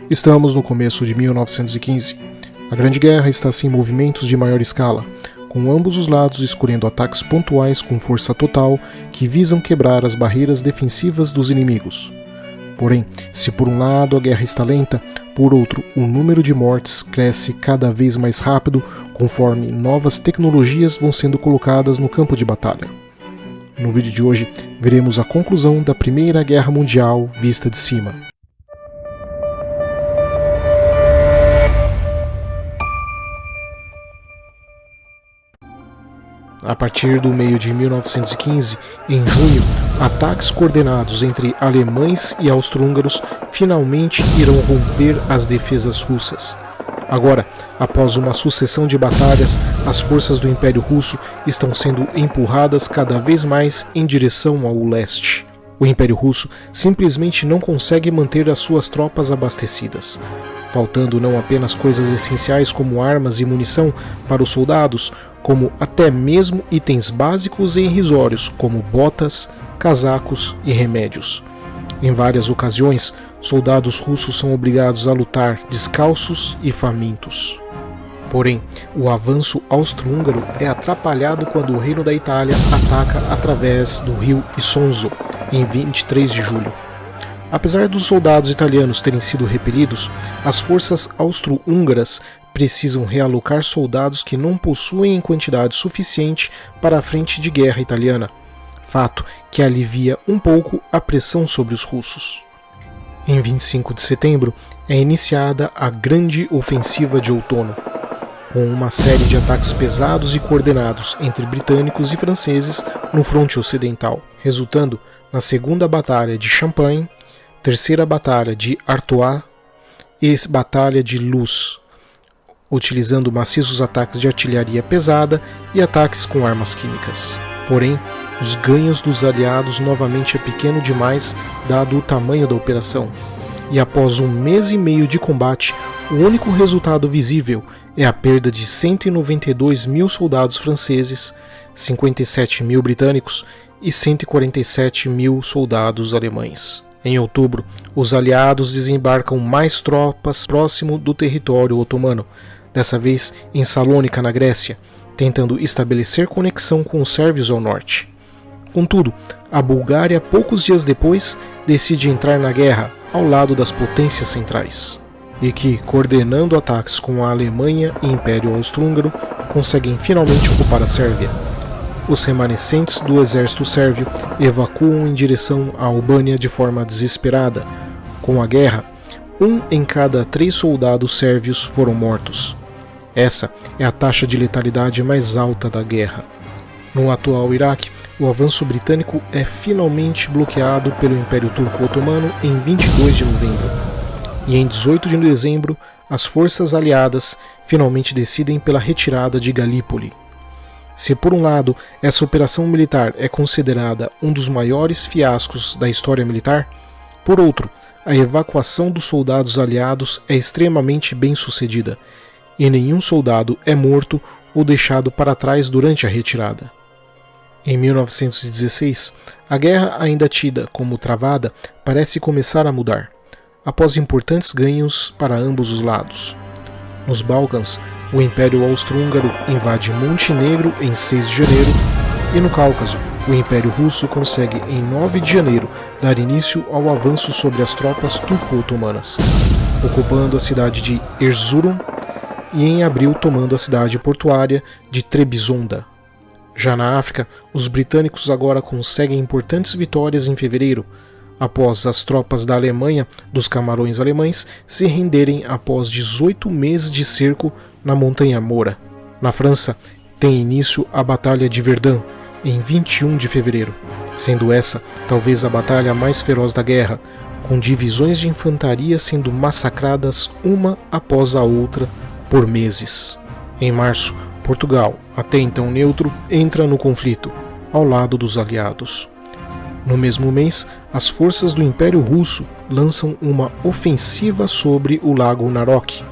Estamos no começo de 1915. A Grande Guerra está sem movimentos de maior escala, com ambos os lados escolhendo ataques pontuais com força total que visam quebrar as barreiras defensivas dos inimigos. Porém, se por um lado a guerra está lenta, por outro o número de mortes cresce cada vez mais rápido conforme novas tecnologias vão sendo colocadas no campo de batalha. No vídeo de hoje, veremos a conclusão da Primeira Guerra Mundial vista de cima. A partir do meio de 1915, em junho, ataques coordenados entre alemães e austro-húngaros finalmente irão romper as defesas russas. Agora, após uma sucessão de batalhas, as forças do Império Russo estão sendo empurradas cada vez mais em direção ao leste. O Império Russo simplesmente não consegue manter as suas tropas abastecidas, faltando não apenas coisas essenciais como armas e munição para os soldados, como até mesmo itens básicos e irrisórios como botas, casacos e remédios. Em várias ocasiões, soldados russos são obrigados a lutar descalços e famintos. Porém, o avanço austro-húngaro é atrapalhado quando o Reino da Itália ataca através do rio Isonzo, em 23 de julho. Apesar dos soldados italianos terem sido repelidos, as forças austro-húngaras precisam realocar soldados que não possuem em quantidade suficiente para a frente de guerra italiana, fato que alivia um pouco a pressão sobre os russos. Em 25 de setembro é iniciada a Grande Ofensiva de Outono, com uma série de ataques pesados e coordenados entre britânicos e franceses no fronte ocidental, resultando na Segunda Batalha de Champagne, Terceira Batalha de Artois e Batalha de Loos, utilizando maciços ataques de artilharia pesada e ataques com armas químicas. Porém, os ganhos dos aliados novamente é pequeno demais dado o tamanho da operação, e após um mês e meio de combate, o único resultado visível é a perda de 192 mil soldados franceses, 57 mil britânicos e 147 mil soldados alemães. Em outubro, os aliados desembarcam mais tropas próximo do território otomano, dessa vez em Salônica, na Grécia, tentando estabelecer conexão com os sérvios ao norte. Contudo, a Bulgária, poucos dias depois, decide entrar na guerra ao lado das potências centrais, e que, coordenando ataques com a Alemanha e Império Austro-Húngaro, conseguem finalmente ocupar a Sérvia. Os remanescentes do exército sérvio evacuam em direção à Albânia de forma desesperada. Com a guerra, 1 em cada 3 soldados sérvios foram mortos. Essa é a taxa de letalidade mais alta da guerra. No atual Iraque, o avanço britânico é finalmente bloqueado pelo Império Turco Otomano em 22 de novembro. E em 18 de dezembro, as forças aliadas finalmente decidem pela retirada de Galípoli. Se por um lado essa operação militar é considerada um dos maiores fiascos da história militar, por outro, a evacuação dos soldados aliados é extremamente bem sucedida, e nenhum soldado é morto ou deixado para trás durante a retirada. Em 1916, a guerra ainda tida como travada parece começar a mudar, após importantes ganhos para ambos os lados. Nos Balcãs, o Império Austro-Húngaro invade Montenegro em 6 de janeiro, e no Cáucaso, o Império Russo consegue em 9 de janeiro dar início ao avanço sobre as tropas turco-otomanas, ocupando a cidade de Erzurum e em abril tomando a cidade portuária de Trebizonda. Já na África, os britânicos agora conseguem importantes vitórias em fevereiro, após as tropas da Alemanha, dos Camarões alemães, se renderem após 18 meses de cerco na Montanha Mora. Na França, tem início a Batalha de Verdun, em 21 de fevereiro, sendo essa talvez a batalha mais feroz da guerra, com divisões de infantaria sendo massacradas uma após a outra por meses. Em março, Portugal, até então neutro, entra no conflito, ao lado dos aliados. No mesmo mês, as forças do Império Russo lançam uma ofensiva sobre o Lago Narok,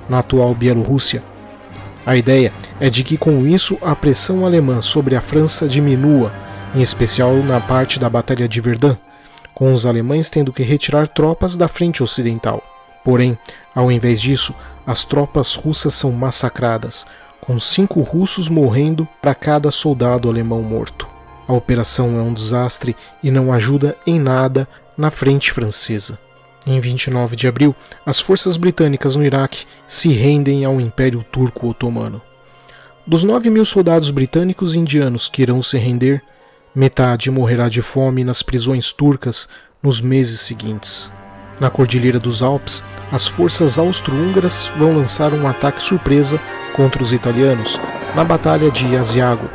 na atual Bielorrússia. A ideia é de que com isso a pressão alemã sobre a França diminua, em especial na parte da Batalha de Verdun, com os alemães tendo que retirar tropas da frente ocidental. Porém, ao invés disso, as tropas russas são massacradas, com 5 russos morrendo para cada soldado alemão morto. A operação é um desastre e não ajuda em nada na frente francesa. Em 29 de abril, as forças britânicas no Iraque se rendem ao Império Turco Otomano. Dos 9.000 soldados britânicos e indianos que irão se render, metade morrerá de fome nas prisões turcas nos meses seguintes. Na Cordilheira dos Alpes, as forças austro-húngaras vão lançar um ataque surpresa contra os italianos na Batalha de Asiago,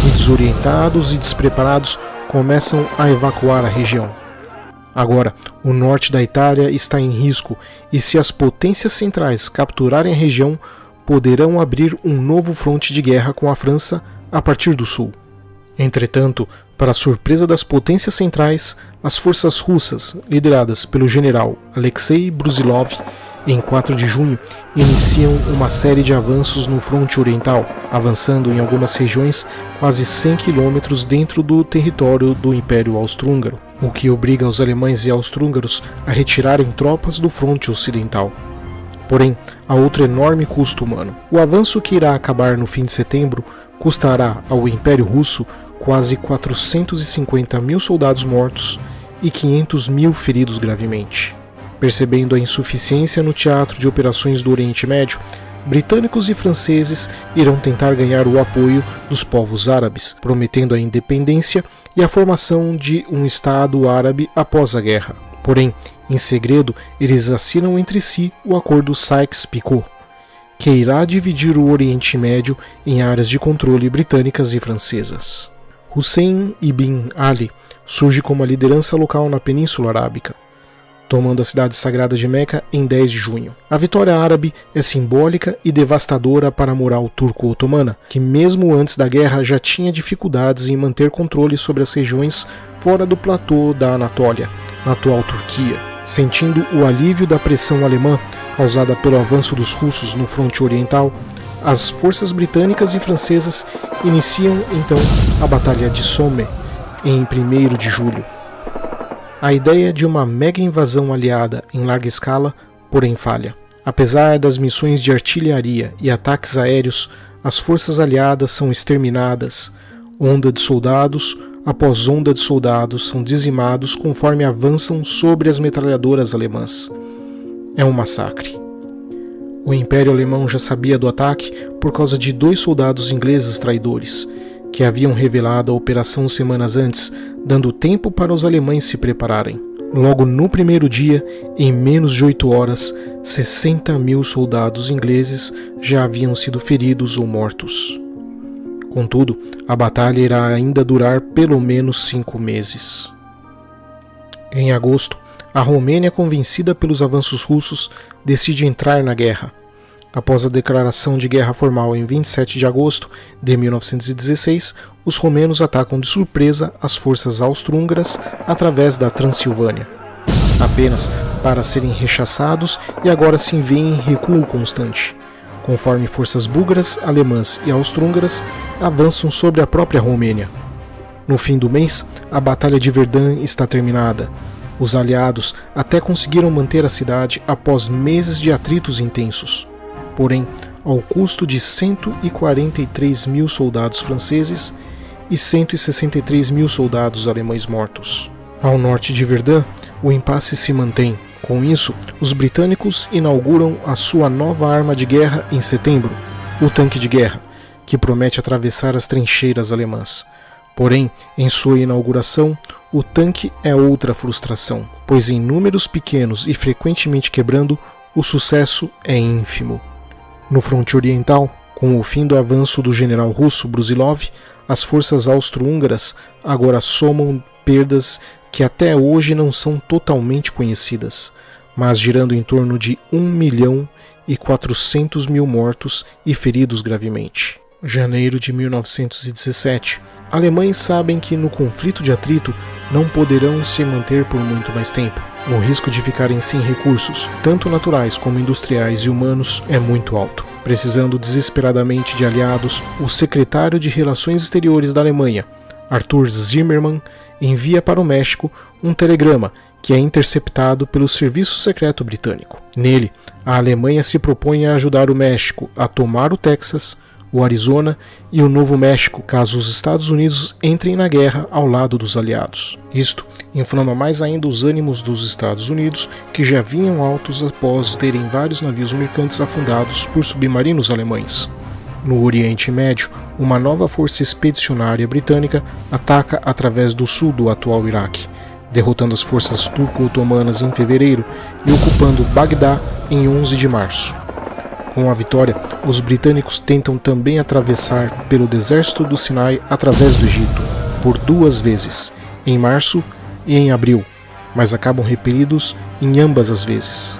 e desorientados e despreparados começam a evacuar a região. Agora, o norte da Itália está em risco e se as potências centrais capturarem a região, poderão abrir um novo fronte de guerra com a França a partir do sul. Entretanto, para a surpresa das potências centrais, as forças russas, lideradas pelo general Alexei Brusilov, em 4 de junho, iniciam uma série de avanços no fronte oriental, avançando em algumas regiões quase 100 quilômetros dentro do território do Império Austro-Húngaro, o que obriga os alemães e austro-húngaros a retirarem tropas do fronte ocidental. Porém, há outro enorme custo humano. O avanço que irá acabar no fim de setembro custará ao Império Russo quase 450.000 soldados mortos e 500.000 feridos gravemente. Percebendo a insuficiência no teatro de operações do Oriente Médio, britânicos e franceses irão tentar ganhar o apoio dos povos árabes, prometendo a independência e a formação de um Estado árabe após a guerra. Porém, em segredo, eles assinam entre si o Acordo Sykes-Picot, que irá dividir o Oriente Médio em áreas de controle britânicas e francesas. Hussein ibn Ali surge como a liderança local na Península Arábica, tomando a cidade sagrada de Meca em 10 de junho. A vitória árabe é simbólica e devastadora para a moral turco-otomana, que mesmo antes da guerra já tinha dificuldades em manter controle sobre as regiões fora do platô da Anatólia, na atual Turquia. Sentindo o alívio da pressão alemã causada pelo avanço dos russos no fronte oriental, as forças britânicas e francesas iniciam então a Batalha de Somme em 1º de julho. A ideia de uma mega invasão aliada em larga escala, porém falha. Apesar das missões de artilharia e ataques aéreos, as forças aliadas são exterminadas. Onda de soldados após onda de soldados são dizimados conforme avançam sobre as metralhadoras alemãs. É um massacre. O Império Alemão já sabia do ataque por causa de 2 soldados ingleses traidores, que haviam revelado a operação semanas antes, dando tempo para os alemães se prepararem. Logo no primeiro dia, em menos de 8 horas, 60.000 soldados ingleses já haviam sido feridos ou mortos. Contudo, a batalha irá ainda durar pelo menos 5 meses. Em agosto, a Romênia, convencida pelos avanços russos, decide entrar na guerra. Após a declaração de guerra formal em 27 de agosto de 1916, os romenos atacam de surpresa as forças austro-húngaras através da Transilvânia, apenas para serem rechaçados e agora se veem em recuo constante, conforme forças búlgaras, alemãs e austro-húngaras avançam sobre a própria Romênia. No fim do mês, a Batalha de Verdun está terminada. Os aliados até conseguiram manter a cidade após meses de atritos intensos, porém ao custo de 143.000 soldados franceses e 163.000 soldados alemães mortos. Ao norte de Verdun, o impasse se mantém. Com isso, os britânicos inauguram a sua nova arma de guerra em setembro, o tanque de guerra, que promete atravessar as trincheiras alemãs. Porém, em sua inauguração, o tanque é outra frustração, pois em números pequenos e frequentemente quebrando, o sucesso é ínfimo. No fronte oriental, com o fim do avanço do general russo Brusilov, as forças austro-húngaras agora somam perdas que até hoje não são totalmente conhecidas, mas girando em torno de 1.400.000 mortos e feridos gravemente. Janeiro de 1917. Alemães sabem que no conflito de atrito não poderão se manter por muito mais tempo. O risco de ficarem sem recursos, tanto naturais como industriais e humanos, é muito alto. Precisando desesperadamente de aliados, o secretário de Relações Exteriores da Alemanha, Arthur Zimmermann, envia para o México um telegrama que é interceptado pelo Serviço Secreto Britânico. Nele, a Alemanha se propõe a ajudar o México a tomar o Texas, o Arizona e o Novo México, caso os Estados Unidos entrem na guerra ao lado dos aliados. Isto inflama mais ainda os ânimos dos Estados Unidos, que já vinham altos após terem vários navios mercantes afundados por submarinos alemães. No Oriente Médio, uma nova força expedicionária britânica ataca através do sul do atual Iraque, derrotando as forças turco-otomanas em fevereiro e ocupando Bagdá em 11 de março. Com a vitória, os britânicos tentam também atravessar pelo deserto do Sinai através do Egito, por 2 vezes, em março e em abril, mas acabam repelidos em ambas as vezes.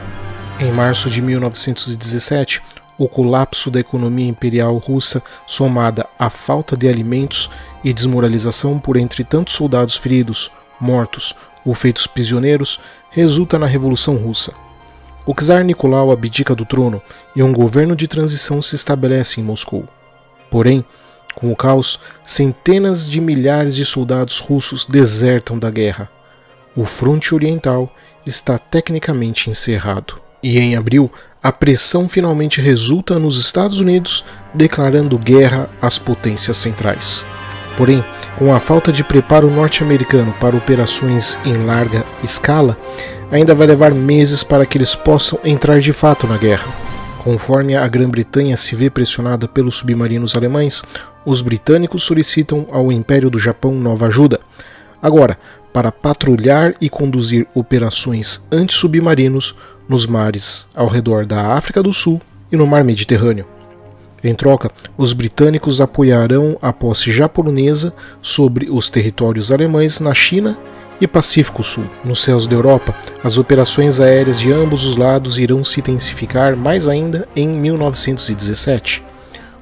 Em março de 1917, o colapso da economia imperial russa, somada à falta de alimentos e desmoralização por entre tantos soldados feridos, mortos ou feitos prisioneiros, resulta na Revolução Russa. O czar Nicolau abdica do trono e um governo de transição se estabelece em Moscou. Porém, com o caos, centenas de milhares de soldados russos desertam da guerra. O fronte oriental está tecnicamente encerrado. E em abril, a pressão finalmente resulta nos Estados Unidos declarando guerra às potências centrais. Porém, com a falta de preparo norte-americano para operações em larga escala, ainda vai levar meses para que eles possam entrar de fato na guerra. Conforme a Grã-Bretanha se vê pressionada pelos submarinos alemães, os britânicos solicitam ao Império do Japão nova ajuda. Agora, para patrulhar e conduzir operações anti-submarinos nos mares ao redor da África do Sul e no Mar Mediterrâneo. Em troca, os britânicos apoiarão a posse japonesa sobre os territórios alemães na China e Pacífico Sul. Nos céus da Europa, as operações aéreas de ambos os lados irão se intensificar mais ainda em 1917,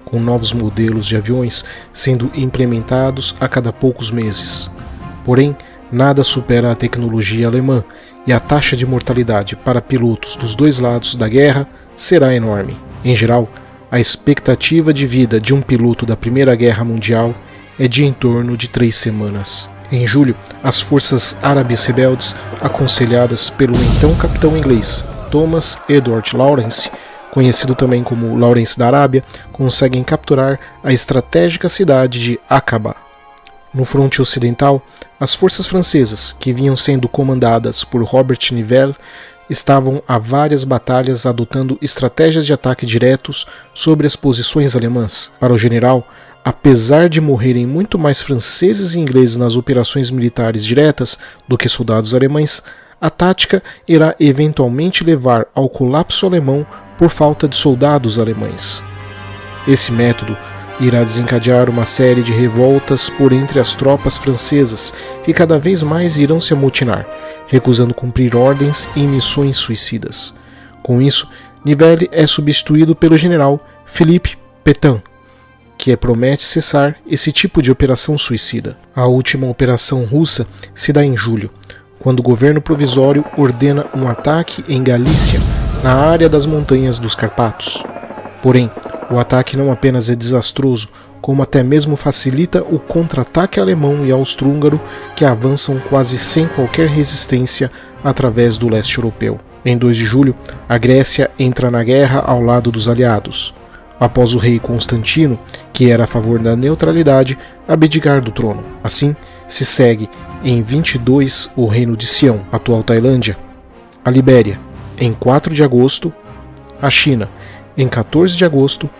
com novos modelos de aviões sendo implementados a cada poucos meses. Porém, nada supera a tecnologia alemã e a taxa de mortalidade para pilotos dos dois lados da guerra será enorme. Em geral, a expectativa de vida de um piloto da Primeira Guerra Mundial é de em torno de 3 semanas. Em julho, as forças árabes rebeldes, aconselhadas pelo então capitão inglês Thomas Edward Lawrence, conhecido também como Lawrence da Arábia, conseguem capturar a estratégica cidade de Aqaba. No fronte ocidental, as forças francesas, que vinham sendo comandadas por Robert Nivelle, estavam a várias batalhas adotando estratégias de ataque diretos sobre as posições alemãs. Para o general, apesar de morrerem muito mais franceses e ingleses nas operações militares diretas do que soldados alemães, a tática irá eventualmente levar ao colapso alemão por falta de soldados alemães. Esse método irá desencadear uma série de revoltas por entre as tropas francesas, que cada vez mais irão se amotinar, recusando cumprir ordens em missões suicidas. Com isso, Nivelle é substituído pelo general Philippe Pétain, que promete cessar esse tipo de operação suicida. A última operação russa se dá em julho, quando o governo provisório ordena um ataque em Galícia, na área das montanhas dos Carpatos. Porém, o ataque não apenas é desastroso, como até mesmo facilita o contra-ataque alemão e austro-húngaro, que avançam quase sem qualquer resistência através do leste europeu. Em 2 de julho, a Grécia entra na guerra ao lado dos aliados, após o rei Constantino, que era a favor da neutralidade, abdicar do trono. Assim, se segue em 22 o reino de Sião, atual Tailândia, a Libéria, em 4 de agosto, a China, em 14 de agosto,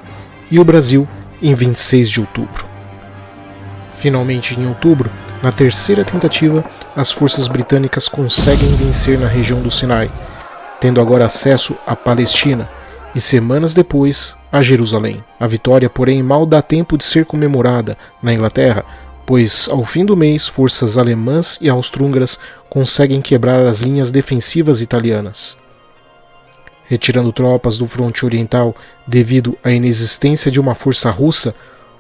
e o Brasil, em 26 de outubro. Finalmente, em outubro, na terceira tentativa, as forças britânicas conseguem vencer na região do Sinai, tendo agora acesso à Palestina e, semanas depois, a Jerusalém. A vitória, porém, mal dá tempo de ser comemorada na Inglaterra, pois, ao fim do mês, forças alemãs e austro-húngaras conseguem quebrar as linhas defensivas italianas. Retirando tropas do fronte oriental devido à inexistência de uma força russa,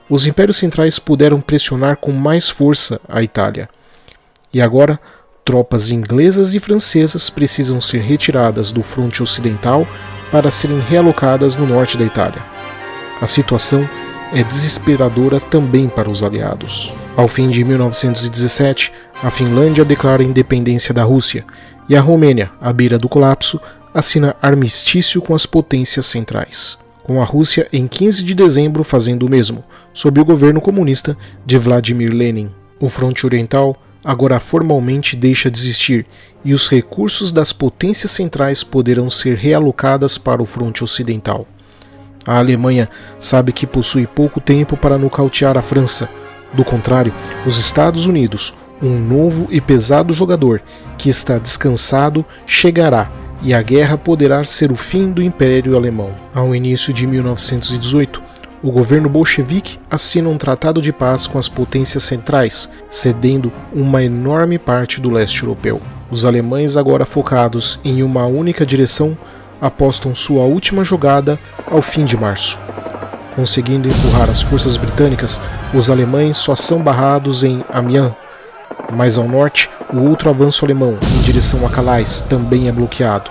os impérios centrais puderam pressionar com mais força a Itália. E agora, tropas inglesas e francesas precisam ser retiradas do fronte ocidental para serem realocadas no norte da Itália. A situação é desesperadora também para os aliados. Ao fim de 1917, A Finlândia declara a independência da Rússia e a Romênia, à beira do colapso, assina armistício com as potências centrais, com a Rússia em 15 de dezembro fazendo o mesmo, sob o governo comunista de Vladimir Lenin. O fronte oriental agora formalmente deixa de existir e os recursos das potências centrais poderão ser realocadas para o fronte ocidental. A Alemanha sabe que possui pouco tempo para nocautear a França. Do contrário, os Estados Unidos, um novo e pesado jogador que está descansado, chegará e a guerra poderá ser o fim do Império Alemão. Ao início de 1918, o governo bolchevique assina um tratado de paz com as potências centrais, cedendo uma enorme parte do leste europeu. Os alemães, agora focados em uma única direção, apostam sua última jogada ao fim de março. Conseguindo empurrar as forças britânicas, os alemães só são barrados em Amiens. Mais ao norte, o outro avanço alemão, em direção a Calais, também é bloqueado.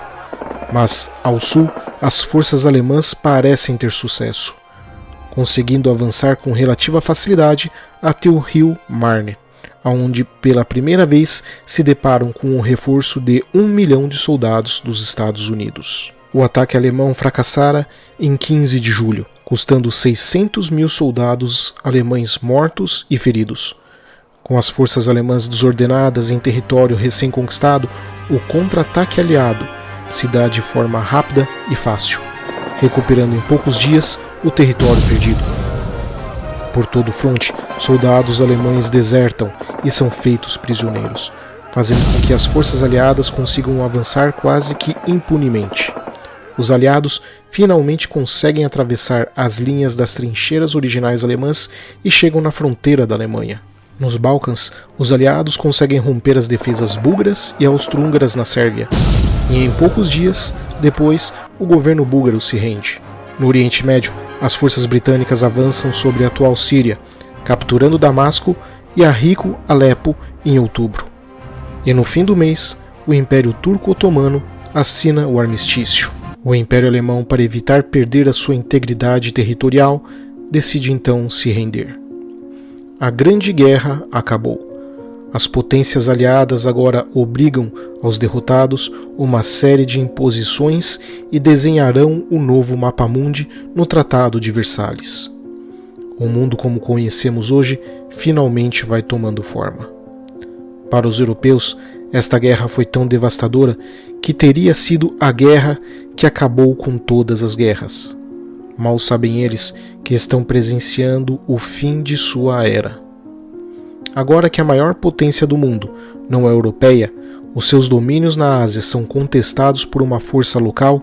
Mas, ao sul, as forças alemãs parecem ter sucesso, conseguindo avançar com relativa facilidade até o rio Marne, onde pela primeira vez se deparam com um reforço de 1 milhão de soldados dos Estados Unidos. O ataque alemão fracassara em 15 de julho, custando 600 mil soldados alemães mortos e feridos. Com as forças alemãs desordenadas em território recém-conquistado, o contra-ataque aliado se dá de forma rápida e fácil, recuperando em poucos dias o território perdido. Por todo o fronte, soldados alemães desertam e são feitos prisioneiros, fazendo com que as forças aliadas consigam avançar quase que impunemente. Os aliados finalmente conseguem atravessar as linhas das trincheiras originais alemãs e chegam na fronteira da Alemanha. Nos Balcãs, os aliados conseguem romper as defesas búlgaras e austro-húngaras na Sérvia, e em poucos dias depois o governo búlgaro se rende. No Oriente Médio, as forças britânicas avançam sobre a atual Síria, capturando Damasco e a rico Alepo em outubro. E no fim do mês, o Império Turco-Otomano assina o armistício. O Império Alemão, para evitar perder a sua integridade territorial, decide então se render. A Grande Guerra acabou. As potências aliadas agora obrigam aos derrotados uma série de imposições e desenharão o novo mapa-mundi no Tratado de Versalhes. O mundo como conhecemos hoje finalmente vai tomando forma. Para os europeus, esta guerra foi tão devastadora que teria sido a guerra que acabou com todas as guerras. Mal sabem eles que estão presenciando o fim de sua era. Agora que a maior potência do mundo não é europeia, os seus domínios na Ásia são contestados por uma força local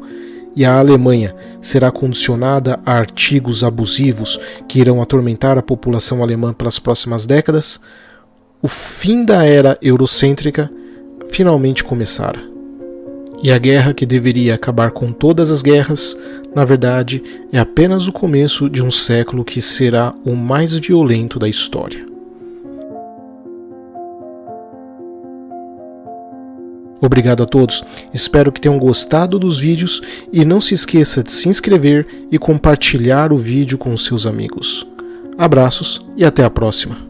e a Alemanha será condicionada a artigos abusivos que irão atormentar a população alemã pelas próximas décadas, o fim da era eurocêntrica finalmente começara. E a guerra que deveria acabar com todas as guerras, na verdade, é apenas o começo de um século que será o mais violento da história. Obrigado a todos, espero que tenham gostado dos vídeos e não se esqueça de se inscrever e compartilhar o vídeo com seus amigos. Abraços e até a próxima.